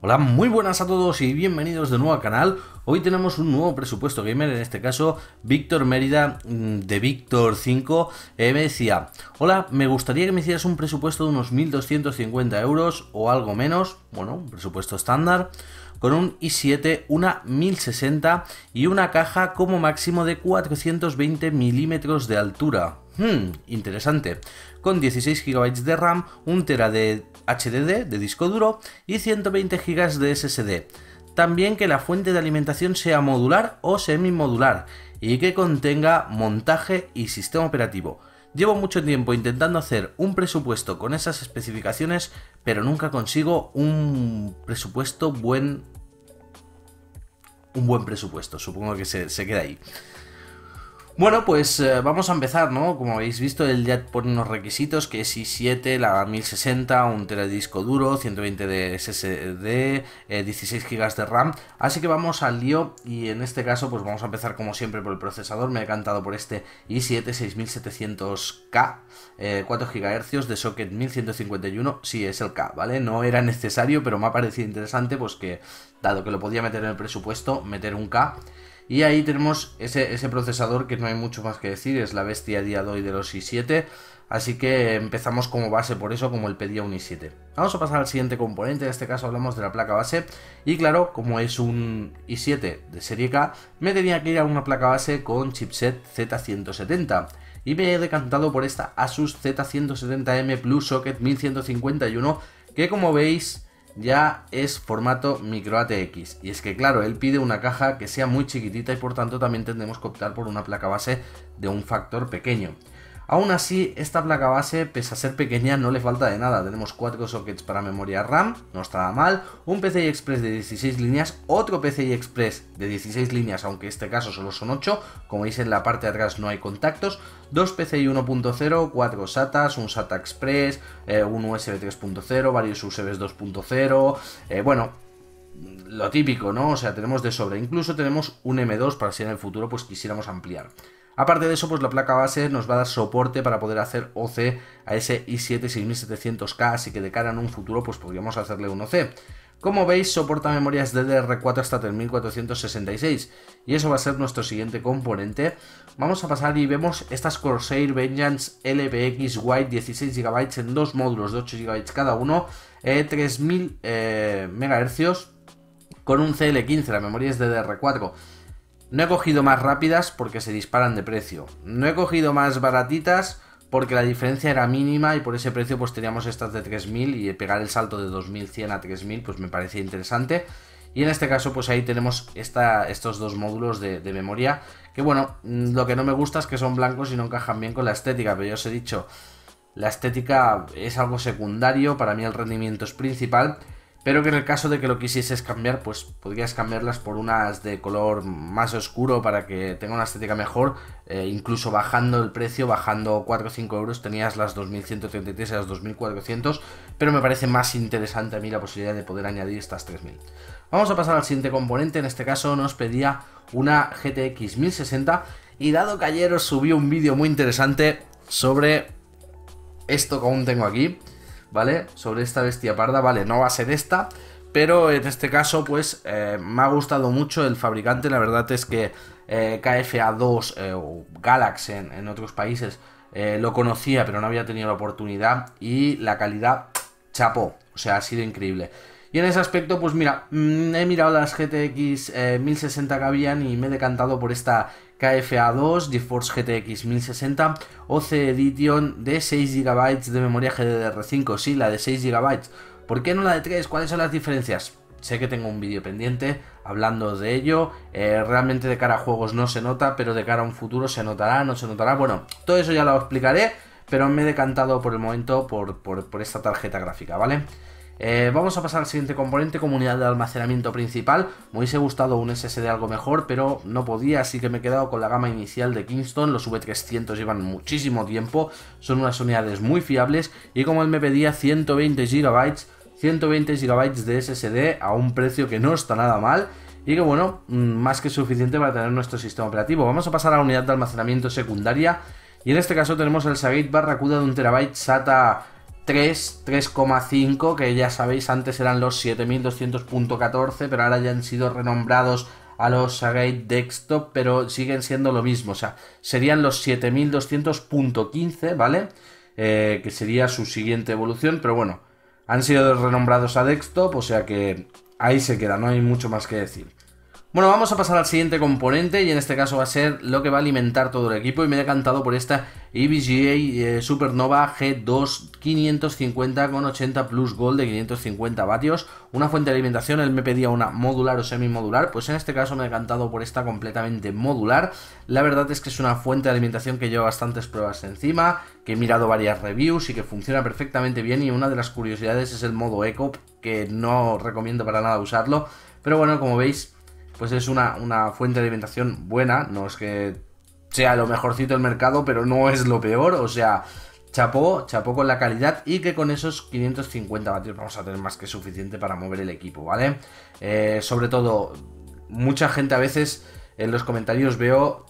Hola, muy buenas a todos y bienvenidos de nuevo al canal. Hoy tenemos un nuevo presupuesto gamer, en este caso Víctor Mérida de Víctor 5 me decía: hola, me gustaría que me hicieras un presupuesto de unos 1250 euros o algo menos, bueno, un presupuesto estándar, con un i7, una 1060 y una caja como máximo de 420 milímetros de altura. Interesante. Con 16 GB de RAM, 1 TB de HDD de disco duro y 120 GB de SSD. También que la fuente de alimentación sea modular o semimodular y que contenga montaje y sistema operativo. Llevo mucho tiempo intentando hacer un presupuesto con esas especificaciones, pero nunca consigo un buen presupuesto. Supongo que se queda ahí. Bueno, pues vamos a empezar, ¿no? Como habéis visto, él ya pone unos requisitos, que es i7, la 1060, 1 TB de disco duro, 120 de SSD, 16 GB de RAM. Así que vamos al lío y en este caso pues vamos a empezar como siempre por el procesador. Me he decantado por este i7 6700K, 4 GHz de socket 1151, sí, es el K, ¿vale? No era necesario, pero me ha parecido interesante, pues que, dado que lo podía meter en el presupuesto, meter un K. Y ahí tenemos ese procesador que no hay mucho más que decir, es la bestia a día de hoy de los i7, así que empezamos como base por eso, como él pedía un i7. Vamos a pasar al siguiente componente, en este caso hablamos de la placa base, y claro, como es un i7 de serie K, me tenía que ir a una placa base con chipset Z170, y me he decantado por esta Asus Z170M Plus Socket 1151, que como veis ya es formato micro ATX, y es que claro, él pide una caja que sea muy chiquitita y por tanto también tendremos que optar por una placa base de un factor pequeño. Aún así, esta placa base, pese a ser pequeña, no le falta de nada. Tenemos 4 sockets para memoria RAM, no está nada mal, un PCI Express de 16 líneas, otro PCI Express de 16 líneas, aunque en este caso solo son 8, como veis en la parte de atrás no hay contactos, 2 PCI 1.0, 4 SATAs, un SATA Express, un USB 3.0, varios USBs 2.0, bueno, lo típico, ¿no? O sea, tenemos de sobra. Incluso tenemos un M2 para si en el futuro pues quisiéramos ampliar. Aparte de eso, pues la placa base nos va a dar soporte para poder hacer OC a ese i7 6700K, así que de cara en un futuro pues podríamos hacerle un OC. Como veis, soporta memorias DDR4 hasta 3466 y eso va a ser nuestro siguiente componente. Vamos a pasar y vemos estas Corsair Vengeance LPX White 16 GB en dos módulos de 8 GB cada uno, 3000 MHz con un CL15, la memoria es DDR4. No he cogido más rápidas porque se disparan de precio. No he cogido más baratitas porque la diferencia era mínima y por ese precio pues teníamos estas de 3000 y pegar el salto de 2100 a 3000 pues me parecía interesante. Y en este caso pues ahí tenemos estos dos módulos de memoria que bueno, lo que no me gusta es que son blancos y no encajan bien con la estética, pero ya os he dicho, la estética es algo secundario, para mí el rendimiento es principal. Pero que en el caso de que lo quisieses cambiar, pues podrías cambiarlas por unas de color más oscuro para que tenga una estética mejor. Incluso bajando el precio, bajando 4 o 5 euros, tenías las 2133 y las 2400. Pero me parece más interesante a mí la posibilidad de poder añadir estas 3000. Vamos a pasar al siguiente componente. En este caso nos pedía una GTX 1060. Y dado que ayer os subí un vídeo muy interesante sobre esto que aún tengo aquí, ¿vale? Sobre esta bestia parda, ¿vale? No va a ser esta, pero en este caso, pues, me ha gustado mucho el fabricante. La verdad es que KFA2 o Galax en otros países lo conocía, pero no había tenido la oportunidad. Y la calidad, chapó, o sea, ha sido increíble. Y en ese aspecto, pues mira, he mirado las GTX 1060 que habían y me he decantado por esta KFA2 GeForce GTX 1060 OC Edition de 6 GB de memoria GDDR5. Sí, la de 6 GB. ¿Por qué no la de 3? ¿Cuáles son las diferencias? Sé que tengo un vídeo pendiente hablando de ello. Realmente de cara a juegos no se nota, pero de cara a un futuro se notará, no se notará. Bueno, todo eso ya lo explicaré, pero me he decantado por el momento por esta tarjeta gráfica, ¿vale? Vamos a pasar al siguiente componente, comunidad de almacenamiento principal. Me hubiese gustado un SSD algo mejor, pero no podía, así que me he quedado con la gama inicial de Kingston. Los V300 llevan muchísimo tiempo, son unas unidades muy fiables y como él me pedía 120 GB de SSD a un precio que no está nada mal y que bueno, más que suficiente para tener nuestro sistema operativo. Vamos a pasar a la unidad de almacenamiento secundaria y en este caso tenemos el Seagate Barracuda de 1 TB SATA 3,5, que ya sabéis, antes eran los 7200.14, pero ahora ya han sido renombrados a los Seagate Desktop, pero siguen siendo lo mismo, o sea, serían los 7200.15, ¿vale? Que sería su siguiente evolución, pero bueno, han sido renombrados a Desktop, o sea que ahí se queda, no hay mucho más que decir. Bueno, vamos a pasar al siguiente componente y en este caso va a ser lo que va a alimentar todo el equipo y me he decantado por esta EVGA Supernova G2 550 con 80 Plus Gold de 550 vatios, una fuente de alimentación. Él me pedía una modular o semi-modular, pues en este caso me he decantado por esta completamente modular. La verdad es que es una fuente de alimentación que lleva bastantes pruebas encima, que he mirado varias reviews y que funciona perfectamente bien, y una de las curiosidades es el modo Eco, que no recomiendo para nada usarlo, pero bueno, como veis, pues es una fuente de alimentación buena, no es que sea lo mejorcito del mercado, pero no es lo peor, o sea, chapó con la calidad, y que con esos 550 vatios vamos a tener más que suficiente para mover el equipo, ¿vale? Sobre todo, mucha gente a veces en los comentarios veo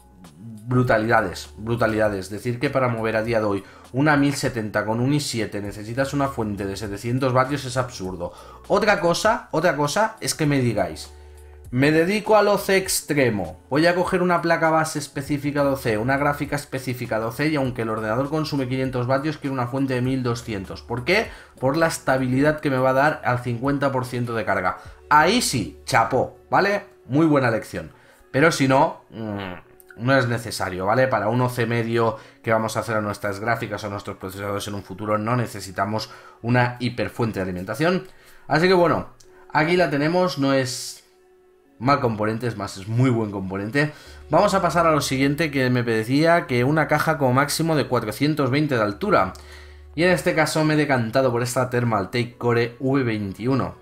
brutalidades, decir que para mover a día de hoy una 1070 con un i7 necesitas una fuente de 700 vatios es absurdo. Otra cosa es que me digáis: me dedico al OC extremo, voy a coger una placa base específica de OC, una gráfica específica de OC, y aunque el ordenador consume 500 vatios, quiero una fuente de 1200. ¿Por qué? Por la estabilidad que me va a dar al 50% de carga. Ahí sí, chapó, ¿vale? Muy buena elección. Pero si no, no es necesario, ¿vale? Para un OC medio que vamos a hacer a nuestras gráficas o a nuestros procesadores en un futuro, no necesitamos una hiperfuente de alimentación. Así que bueno, aquí la tenemos, no es mal componente, es más, es muy buen componente. Vamos a pasar a lo siguiente, que me decía que una caja como máximo de 420 de altura. Y en este caso me he decantado por esta Thermaltake Core V21.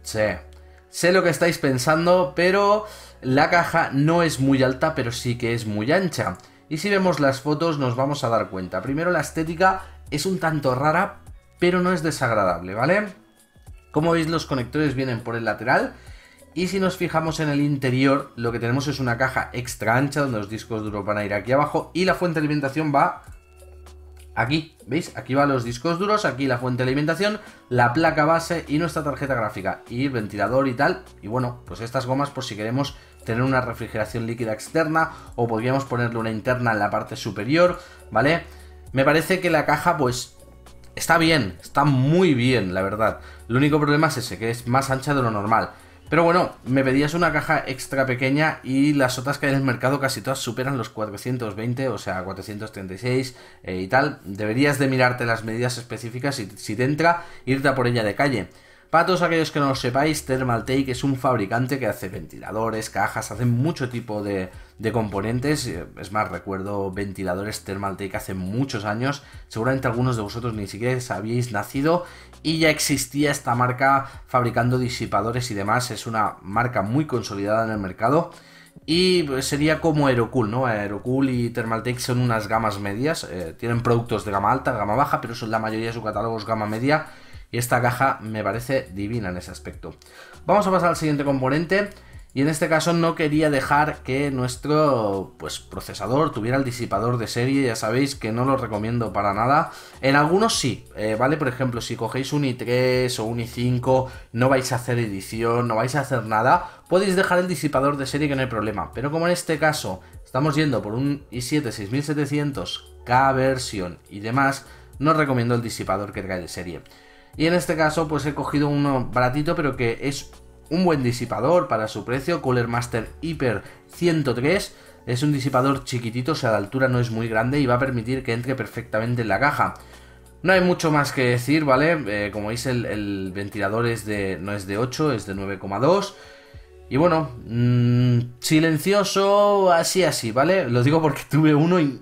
Sé lo que estáis pensando, pero la caja no es muy alta, pero sí que es muy ancha. Y si vemos las fotos nos vamos a dar cuenta. Primero, la estética es un tanto rara, pero no es desagradable, ¿vale? Como veis, los conectores vienen por el lateral. Y si nos fijamos en el interior, lo que tenemos es una caja extra ancha donde los discos duros van a ir aquí abajo y la fuente de alimentación va aquí, ¿veis? Aquí van los discos duros, aquí la fuente de alimentación, la placa base y nuestra tarjeta gráfica y el ventilador y tal. Y bueno, pues estas gomas por si queremos tener una refrigeración líquida externa, o podríamos ponerle una interna en la parte superior, ¿vale? Me parece que la caja pues está bien, está muy bien, la verdad. El único problema es ese, que es más ancha de lo normal. Pero bueno, me pedías una caja extra pequeña y las otras que hay en el mercado casi todas superan los 420, o sea, 436 y tal. Deberías de mirarte las medidas específicas y si te entra, irte a por ella de calle. Para todos aquellos que no lo sepáis, Thermaltake es un fabricante que hace ventiladores, cajas, hace mucho tipo de componentes. Es más, recuerdo ventiladores Thermaltake hace muchos años. Seguramente algunos de vosotros ni siquiera habíais nacido y ya existía esta marca fabricando disipadores y demás. Es una marca muy consolidada en el mercado. Y pues sería como Aerocool, ¿no? Aerocool y Thermaltake son unas gamas medias. Tienen productos de gama alta, gama baja, pero la mayoría de su catálogo es gama media. Y esta caja me parece divina en ese aspecto. Vamos a pasar al siguiente componente. Y en este caso no quería dejar que nuestro procesador tuviera el disipador de serie. Ya sabéis que no lo recomiendo para nada. En algunos sí, ¿vale? Por ejemplo, si cogéis un i3 o un i5, no vais a hacer edición, no vais a hacer nada, podéis dejar el disipador de serie, que no hay problema. Pero como en este caso estamos yendo por un i7 6700, K versión y demás, no os recomiendo el disipador que trae de serie. Y en este caso pues he cogido uno baratito, pero que es un buen disipador para su precio, Cooler Master Hyper 103. Es un disipador chiquitito, o sea, la altura no es muy grande y va a permitir que entre perfectamente en la caja. No hay mucho más que decir, ¿vale? Como veis, el ventilador no es de 8, es de 9,2. Y bueno, silencioso, así, ¿vale? Lo digo porque tuve uno y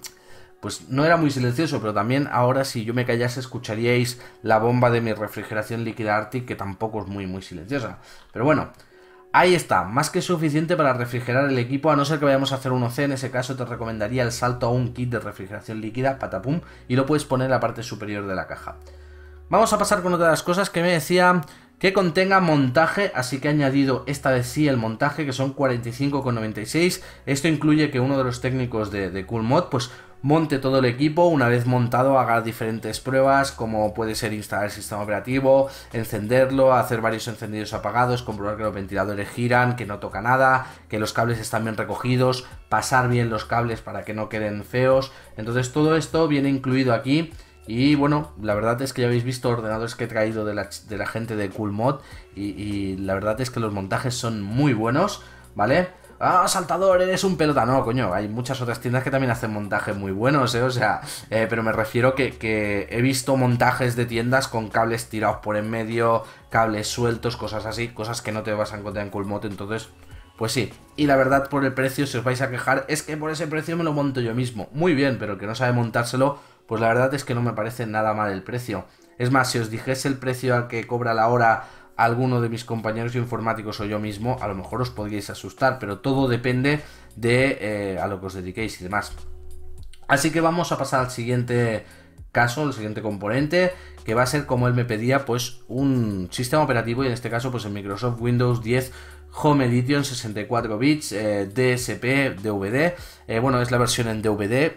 pues no era muy silencioso, pero también ahora si yo me callase escucharíais la bomba de mi refrigeración líquida Arctic, que tampoco es muy silenciosa. Pero bueno, ahí está, más que suficiente para refrigerar el equipo, a no ser que vayamos a hacer un OC. En ese caso te recomendaría el salto a un kit de refrigeración líquida, patapum, y lo puedes poner en la parte superior de la caja. Vamos a pasar con otra de las cosas que me decía que contenga montaje, así que he añadido esta vez sí el montaje, que son 45,96. Esto incluye que uno de los técnicos de CoolMod pues monte todo el equipo. Una vez montado, haga diferentes pruebas, como puede ser instalar el sistema operativo, encenderlo, hacer varios encendidos apagados, comprobar que los ventiladores giran, que no toca nada, que los cables están bien recogidos, pasar bien los cables para que no queden feos. Entonces todo esto viene incluido aquí. Y bueno, la verdad es que ya habéis visto ordenadores que he traído de la gente de Coolmod y la verdad es que los montajes son muy buenos, ¿vale? ¡Ah, Saltador, eres un pelota! No, coño, hay muchas otras tiendas que también hacen montajes muy buenos, o sea, pero me refiero que he visto montajes de tiendas con cables tirados por en medio, cables sueltos, cosas así, cosas que no te vas a encontrar en Coolmod, entonces... Pues sí, y la verdad por el precio, si os vais a quejar, es que por ese precio me lo monto yo mismo. Muy bien, pero el que no sabe montárselo, pues la verdad es que no me parece nada mal el precio. Es más, si os dijese el precio al que cobra la hora alguno de mis compañeros informáticos o yo mismo, a lo mejor os podríais asustar, pero todo depende de a lo que os dediquéis y demás. Así que vamos a pasar al siguiente caso, el siguiente componente, que va a ser, como él me pedía, pues un sistema operativo, y en este caso pues el Microsoft Windows 10 Home Edition 64 bits, DSP, DVD. Bueno, es la versión en DVD.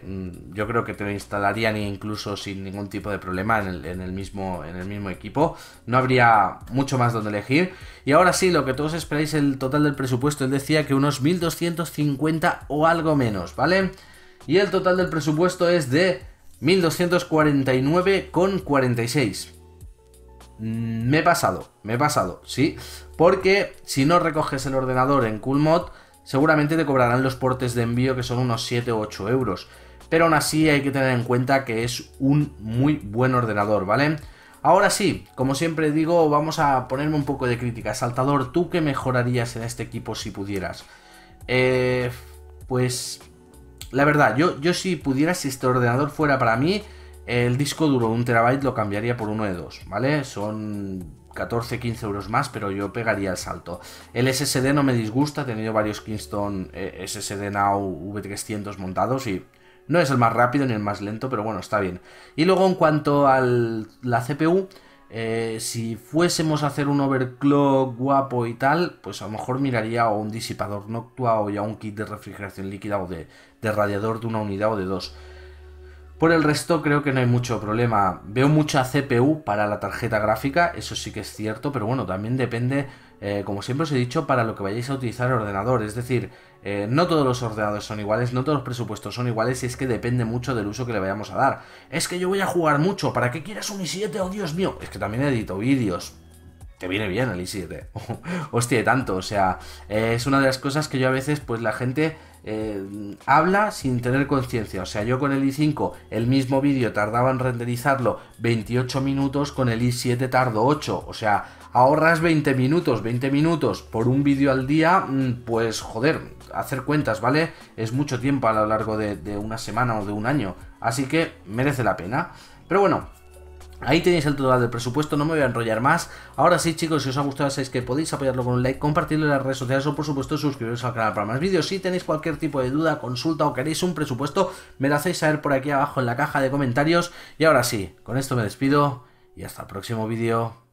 Yo creo que te lo instalarían incluso sin ningún tipo de problema en el mismo equipo. No habría mucho más donde elegir. Y ahora sí, lo que todos esperáis, el total del presupuesto. Él decía que unos 1250 o algo menos, ¿vale? Y el total del presupuesto es de 1249,46. Me he pasado, sí, porque si no recoges el ordenador en Coolmod, seguramente te cobrarán los portes de envío, que son unos 7 o 8 euros, pero aún así hay que tener en cuenta que es un muy buen ordenador, ¿vale? Ahora sí, como siempre digo, vamos a ponerme un poco de crítica. Saltador, ¿tú qué mejorarías en este equipo si pudieras? Pues la verdad, yo si pudiera, si este ordenador fuera para mí, el disco duro de 1 TB lo cambiaría por uno de 2, ¿vale? Son 14-15 euros más, pero yo pegaría el salto. El SSD no me disgusta, he tenido varios Kingston SSD Now V300 montados y no es el más rápido ni el más lento, pero bueno, está bien. Y luego en cuanto a la CPU, si fuésemos a hacer un overclock guapo y tal, pues a lo mejor miraría o un disipador Noctua o ya un kit de refrigeración líquida o de radiador de una unidad o de dos. Por el resto creo que no hay mucho problema. Veo mucha CPU para la tarjeta gráfica, eso sí que es cierto, pero bueno, también depende, como siempre os he dicho, para lo que vayáis a utilizar el ordenador. Es decir, no todos los ordenadores son iguales, no todos los presupuestos son iguales y es que depende mucho del uso que le vayamos a dar. Es que yo voy a jugar mucho, ¿para qué quieres un i7? ¡Oh, Dios mío! Es que también edito vídeos. Te viene bien el i7. Hostia, tanto, o sea, es una de las cosas que yo a veces, pues la gente habla sin tener conciencia. O sea, yo con el i5, el mismo vídeo tardaba en renderizarlo 28 minutos, con el i7 tardo 8. O sea, ahorras 20 minutos por un vídeo al día, pues joder, hacer cuentas, ¿vale? Es mucho tiempo a lo largo de una semana o de un año. Así que merece la pena. Pero bueno, ahí tenéis el total del presupuesto, no me voy a enrollar más. Ahora sí, chicos, si os ha gustado, sabéis que podéis apoyarlo con un like, compartirlo en las redes sociales o por supuesto suscribiros al canal para más vídeos. Si tenéis cualquier tipo de duda, consulta o queréis un presupuesto, me lo hacéis saber por aquí abajo en la caja de comentarios. Y ahora sí, con esto me despido y hasta el próximo vídeo.